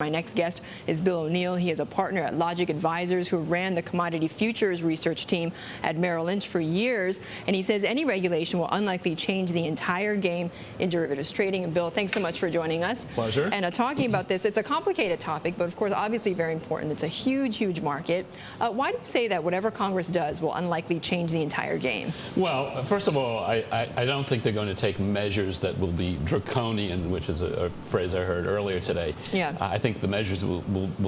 My next guest is Bill O'Neill. He is a partner at Logic Advisors who ran the commodity futures research team at Merrill Lynch for years. And he says any regulation will unlikely change the entire game in derivatives trading. And Bill, thanks so much for joining us. Pleasure. And talking about this, it's a complicated topic, but of course, obviously very important. It's a huge, huge market. Why do you say that whatever Congress does will unlikely change the entire game? Well, first of all, I don't think they're going to take measures that will be draconian, which is a phrase I heard earlier today. Yeah. I think the measures will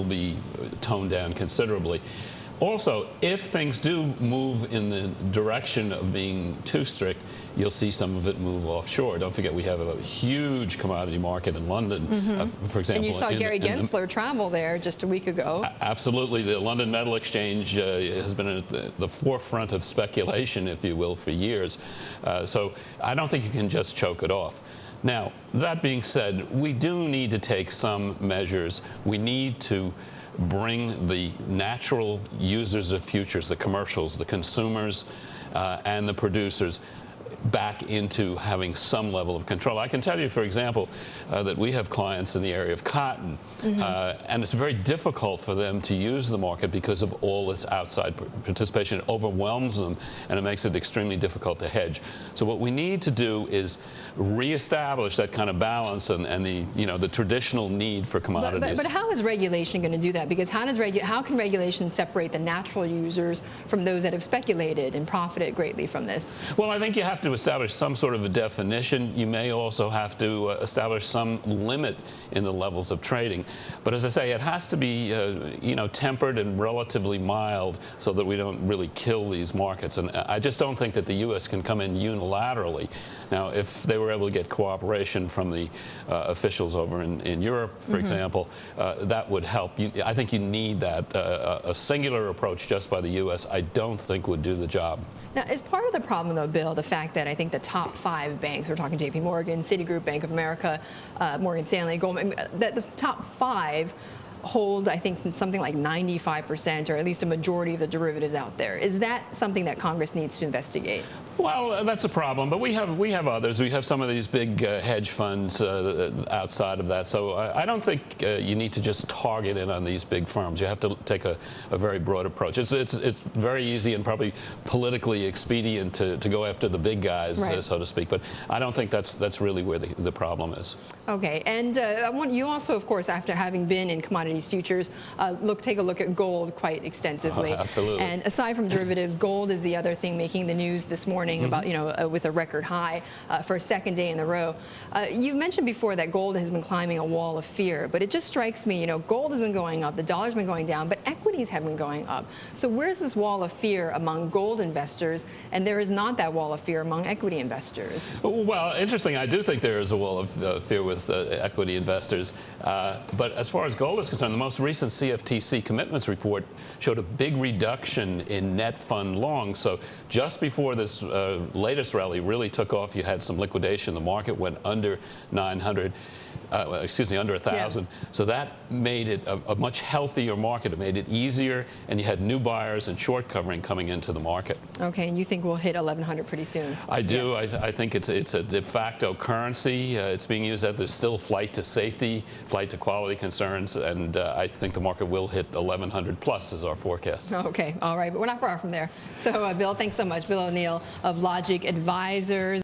be toned down considerably. Also, if things do move in the direction of being too strict, you'll see some of it move offshore. Don't forget, we have a huge commodity market in London, for example. And you saw Gary Gensler travel there just a week ago. Absolutely. The London Metal Exchange has been at the forefront of speculation, if you will, for years. So I don't think you can just choke it off. Now, that being said, we do need to take some measures. We need to bring the natural users of futures, the commercials, the consumers, and the producers back into having some level of control. I can tell you, for example, that we have clients in the area of cotton, and it's very difficult for them to use the market because of all this outside participation. It overwhelms them, and it makes it extremely difficult to hedge. So what we need to do is reestablish that kind of balance and the traditional need for commodities. But how is regulation going to do that? Because how can regulation separate the natural users from those that have speculated and profited greatly from this? Well, I think you have to establish some sort of a definition. You may also have to establish some limit in the levels of trading. But as I say, it has to be tempered and relatively mild so that we don't really kill these markets. And I just don't think that the U.S. can come in unilaterally. Now, if they were able to get cooperation from the officials over in Europe, for example, that would help. I think you need that. A singular approach just by the U.S. I don't think would do the job. Now, is part of the problem, though, Bill, the fact that I think the top 5 banks, we're talking J.P. Morgan, Citigroup, Bank of America, Morgan Stanley, Goldman, that the top 5 hold, I think, something like 95% or at least a majority of the derivatives out there. Is that something that Congress needs to investigate? Well, that's a problem, but we have others. We have some of these big hedge funds outside of that. So I don't think you need to just target in on these big firms. You have to take a very broad approach. It's very easy and probably politically expedient to go after the big guys, right, so to speak. But I don't think that's really where the problem is. Okay, and I want you also, of course, after having been in commodities futures, take a look at gold quite extensively. Absolutely. And aside from derivatives, gold is the other thing making the news this morning. About with a record high for a second day in a row. You've mentioned before that gold has been climbing a wall of fear, but it just strikes me, gold has been going up, the dollar's been going down, but equities have been going up. So where's this wall of fear among gold investors, and there is not that wall of fear among equity investors? Well, interesting. I do think there is a wall of fear with equity investors. But as far as gold is concerned, the most recent CFTC commitments report showed a big reduction in net fund long. So just before this latest rally really took off, you had some liquidation. The market went under 900. Under 1,000. Yeah. So that made it a much healthier market. It made it easier, and you had new buyers and short covering coming into the market. Okay, and you think we'll hit 1,100 pretty soon? I do. Yeah. I think it's a de facto currency. It's being used that there's still flight to safety, flight to quality concerns, and I think the market will hit 1,100 plus is our forecast. Okay, all right, but we're not far from there. So, Bill, thanks so much. Bill O'Neill of Logic Advisors.